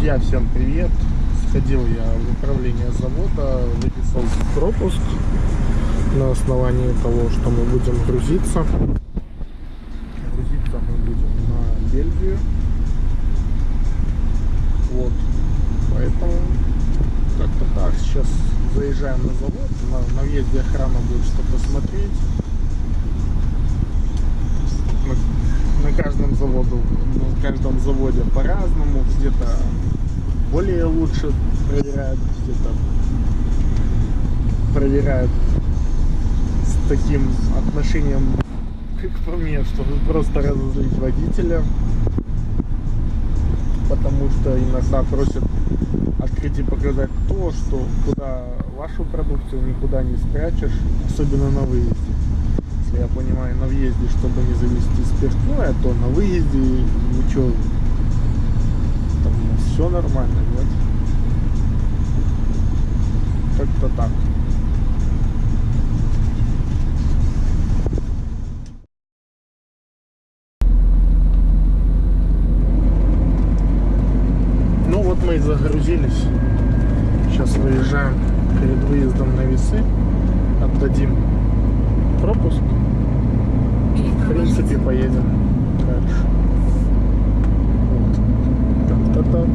Друзья, всем привет! Сходил я в управление завода, выписал пропуск на основании того, что мы будем грузиться. Грузиться мы будем на Бельгию. Вот. Поэтому как-то так. Сейчас заезжаем на завод. На въезде охрана будет что-то смотреть. На каждом заводе по-разному, где-то более лучше проверяют, где-то проверяют с таким отношением, как по мне, чтобы просто разозлить водителя, потому что иногда просят открыть и показать то, что куда вашу продукцию никуда не спрячешь, особенно на выезде. Я понимаю, на въезде, чтобы не завести спиртное, то на выезде ничего, там все нормально, нет? Как-то так. Ну вот мы и загрузились. Сейчас выезжаем перед выездом на весы, отдадим пропуск. В принципе, поедем дальше. Вот. Как-то так.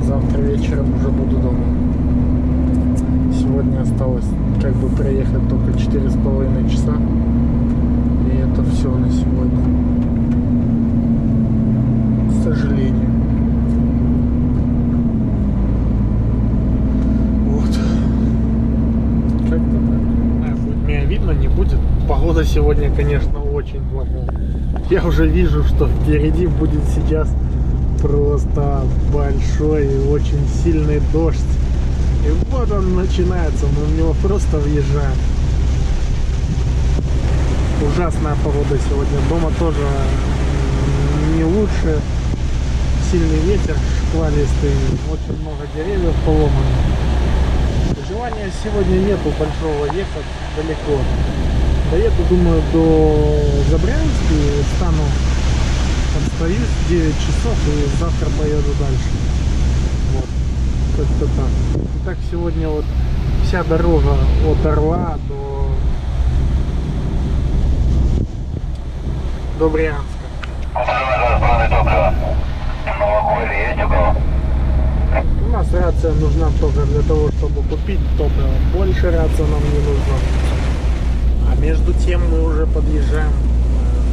Завтра вечером уже буду дома. Сегодня осталось как бы проехать только 4,5 часа. И это все на сегодня. К сожалению. Вот. Как-то так. Будет меня видно, не будет. Погода сегодня, конечно, очень плохая. Я уже вижу, что впереди будет сейчас просто большой и очень сильный дождь. И вот он начинается, мы в него просто въезжаем. Ужасная погода сегодня. Дома тоже не лучше. Сильный ветер, шквалистый, очень много деревьев поломано. Желания сегодня нету большого ехать далеко. Доеду, думаю, до Забрянска и отстаюсь 9 часов и завтра поеду дальше. Вот, как-то так. И так сегодня вот вся дорога от Орла до Брянска. У нас рация нужна только для того, чтобы купить топливо. Больше рация нам не нужна. А между тем мы уже подъезжаем к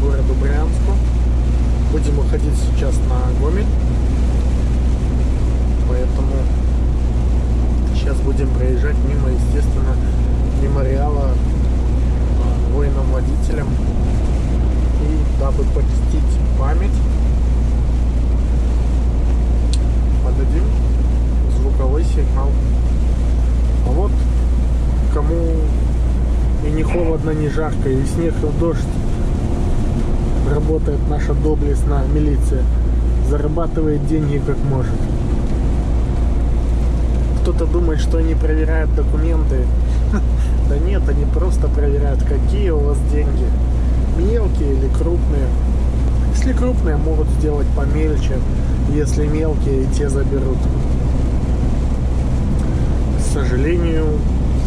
городу Брянску. Будем уходить сейчас на Гомель. Поэтому сейчас будем проезжать мимо, естественно, мемориала воинам-водителям. И дабы почтить память, подадим звуковой сигнал. А вот кому и не холодно, не жарко, и снег, и дождь, работает наша доблестная милиция, зарабатывает деньги как может. Кто-то думает, что они проверяют документы. Да нет, они просто проверяют, какие у вас деньги, мелкие или крупные. Если крупные, могут сделать помельче, если мелкие, те заберут. К сожалению,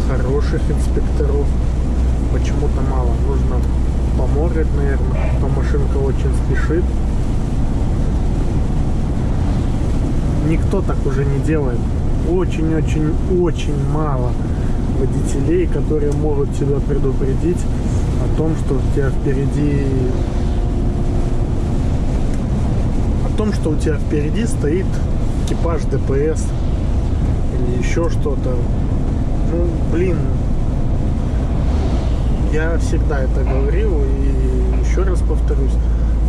хороших инспекторов почему-то мало. Нужно поморгать, наверное, то машинка очень спешит. Никто так уже не делает. Очень мало водителей, которые могут тебя предупредить о том, что у тебя впереди стоит экипаж ДПС или еще что-то. Ну, блин, я всегда это говорил и еще раз повторюсь,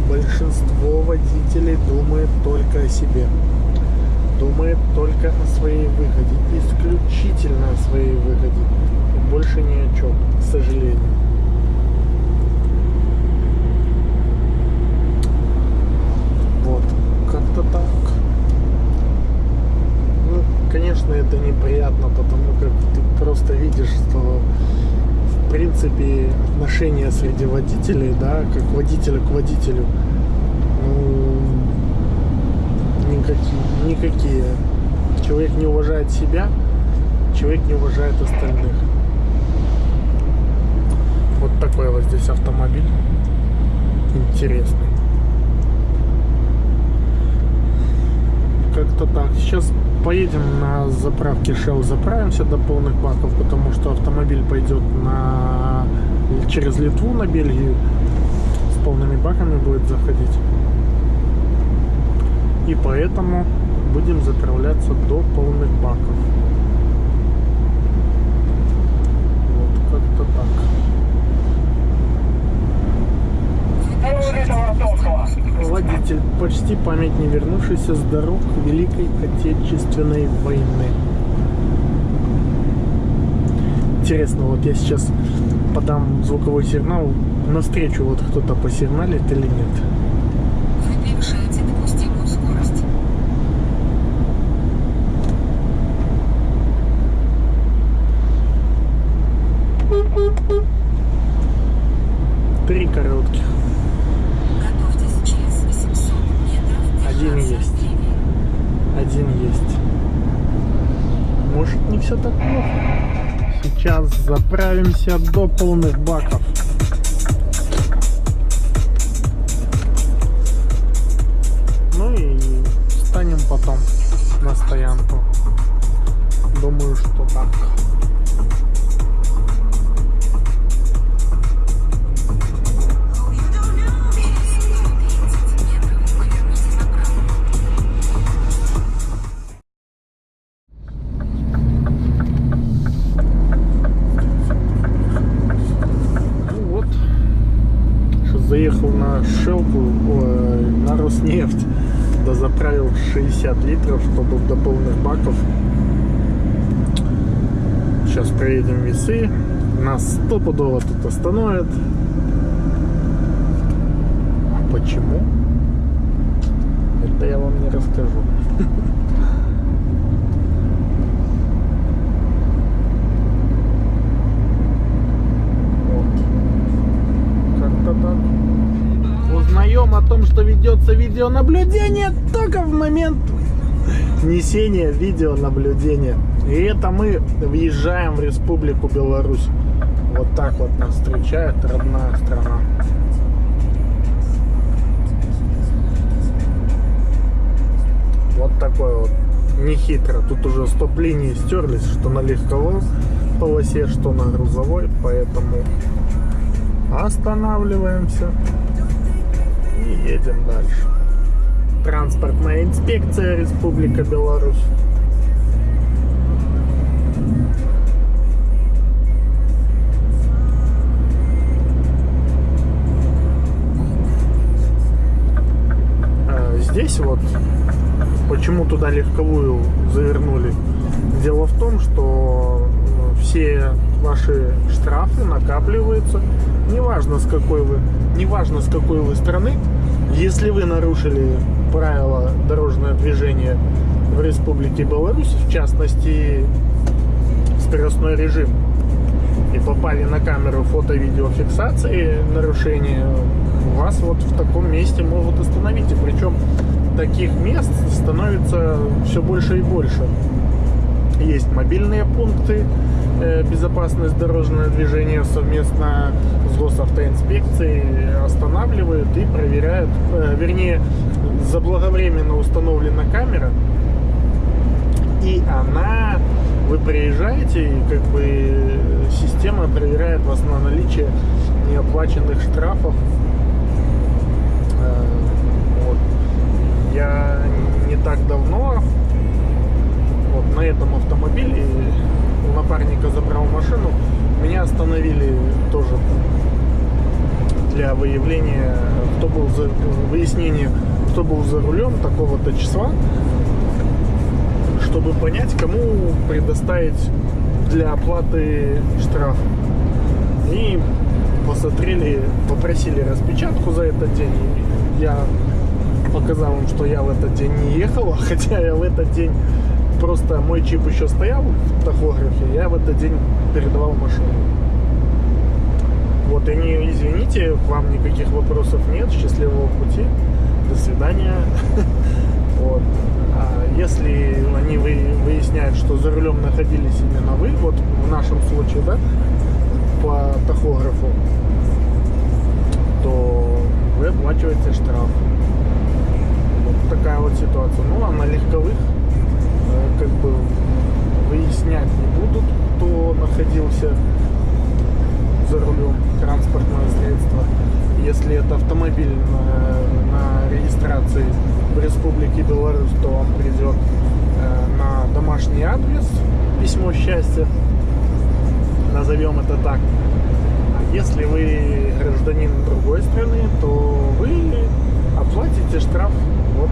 большинство водителей думает только о себе, думает только о своей выгоде, исключительно о своей выгоде, и больше ни о чем, к сожалению. Вот, как-то так. Ну, конечно, это неприятно, потому как ты просто видишь, что в принципе отношения среди водителей, да, как водителя к водителю, ну, никакие. Человек не уважает себя, человек не уважает остальных. Вот такой вот здесь автомобиль. Интересный. Как-то так. Сейчас поедем на заправке Shell, заправимся до полных баков, потому что автомобиль пойдет через Литву на Бельгию. С полными баками будет заходить. И поэтому будем заправляться до полных баков. Вот как-то так. Водитель почти память не вернувшийся с дорог Великой Отечественной войны. Интересно, вот я сейчас подам звуковой сигнал, навстречу вот кто-то посигналит или нет. Вы превышаете допустимую скорость. Три коротких. Готовьтесь через 800 метров. Один есть. Один есть. Может, не все так плохо. Сейчас заправимся до полных баков. Ну и встанем потом на стоянку. Думаю, что так. Заехал на Шелку, на Роснефть, дозаправил 60 литров, чтобы до полных баков. Сейчас проедем весы, нас стопудово тут остановят. Почему? Это я вам не расскажу. Узнаем о том, что ведется видеонаблюдение только в момент несения видеонаблюдения. И это мы въезжаем в Республику Беларусь. Вот так вот нас встречает родная страна. Вот такой вот. Нехитро. Тут уже стоп-линии стерлись, что на легковой полосе, что на грузовой. Поэтому останавливаемся и едем дальше. Транспортная инспекция, Республика Беларусь. Здесь вот почему туда легковую завернули. Дело в том, что все ваши штрафы накапливаются, неважно с какой вы страны. Если вы нарушили правила дорожного движения в Республике Беларусь, в частности скоростной режим, и попали на камеру фото-видеофиксации нарушения, вас вот в таком месте могут остановить. И причем таких мест становится все больше и больше. Есть мобильные пункты, безопасность дорожного движения совместно с госавтоинспекцией останавливают и проверяют, вернее, заблаговременно установлена камера, и вы приезжаете, и как бы система проверяет вас на наличие неоплаченных штрафов. Вот. Я не так давно вот на этом автомобиле у напарника забрал машину, меня остановили тоже для выявления, выяснения, кто был за рулем такого-то числа, чтобы понять, кому предоставить для оплаты штраф. И попросили распечатку за этот день. Я показал им, что я в этот день не ехал, хотя я в этот день просто мой чип еще стоял в тахографе, я в этот день передавал машину. Вот, и не извините, к вам никаких вопросов нет, счастливого пути, до свидания. Вот. А если находились именно вы, вот в нашем случае, да, по тахографу, то вы оплачиваете штраф. Вот такая вот ситуация. Ну а на легковых как бы выяснять не будут, кто находился за рулем транспортного средства. Если это автомобиль на регистрации в Республике Беларусь, то вам придет на домашний адрес письмо счастья, назовем это так. А если вы гражданин другой страны, то вы оплатите штраф. Вот.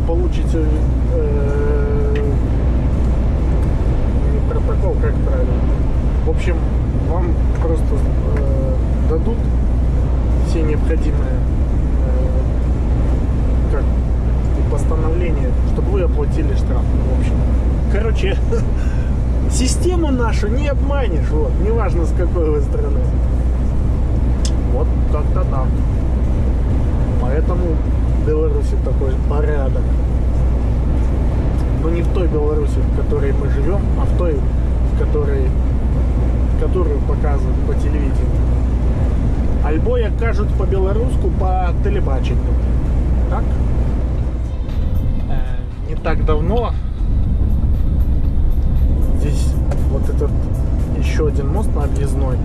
Получите не протокол, как правильно. В общем, вам просто дадут все необходимые как постановления, чтобы вы оплатили штраф. В общем, короче, систему нашу не обманешь, вот, неважно с какой вы страны. Вот как-то так. Поэтому в Беларуси такой порядок. Но не в той Беларуси, в которой мы живем, а в той, которую показывают по телевидению. Альбо як кажуть по-белоруску по телебачению. Так? Не так давно здесь вот этот еще один мост на объездной.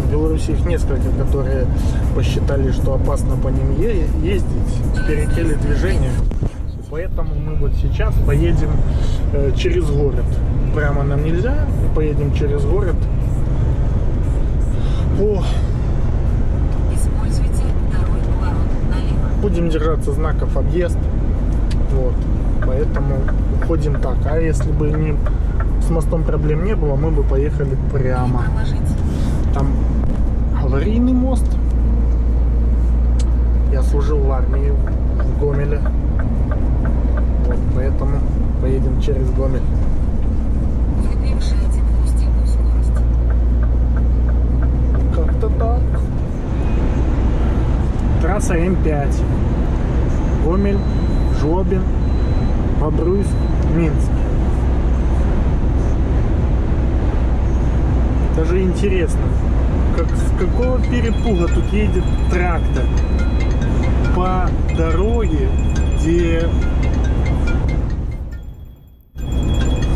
В Беларуси их несколько, которые посчитали, что опасно по ним ездить, перекрыли движение. Поэтому мы вот сейчас поедем через город. Прямо нам нельзя, поедем через город по... Используйте второй поворот налево. Будем держаться знаков объезд. Вот. Поэтому ходим так. А если бы с мостом проблем не было, мы бы поехали прямо. Там аварийный мост. Я служил в армии в Гомеле. Вот, поэтому поедем через Гомель. Вы превышаете допустимую скорость. Как-то так. Трасса М5. Гомель, Жлобин, Бобруйск, Минск. Даже интересно, с какого перепуга тут едет трактор по дороге, где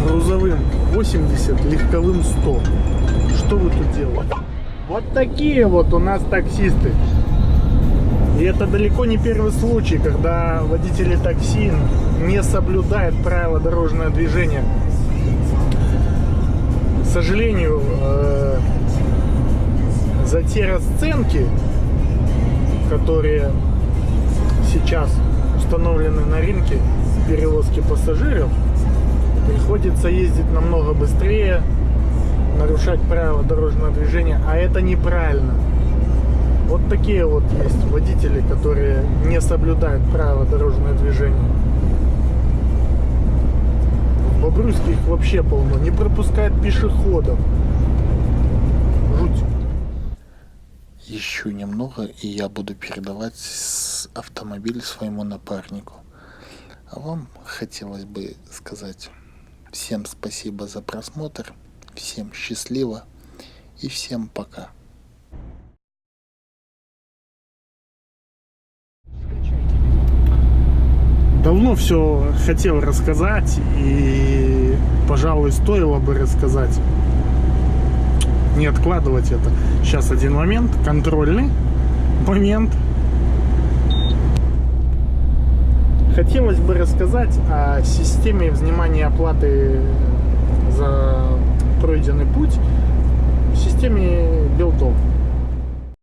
грузовым 80, легковым 100. Что вы тут делаете? Вот такие вот у нас таксисты. И это далеко не первый случай, когда водители такси не соблюдают правила дорожного движения. К сожалению, за те расценки, которые сейчас установлены на рынке перевозки пассажиров, приходится ездить намного быстрее, нарушать правила дорожного движения, а это неправильно. Вот такие вот есть водители, которые не соблюдают правила дорожного движения. В Бобруйске их вообще полно, не пропускают пешеходов. Жуть. Еще немного, и я буду передавать автомобиль своему напарнику. А вам хотелось бы сказать всем спасибо за просмотр, всем счастливо и всем пока. Давно все хотел рассказать, и, пожалуй, стоило бы рассказать. Не откладывать это. Сейчас один момент, контрольный момент. Хотелось бы рассказать о системе взимания оплаты за пройденный путь в системе Белтол.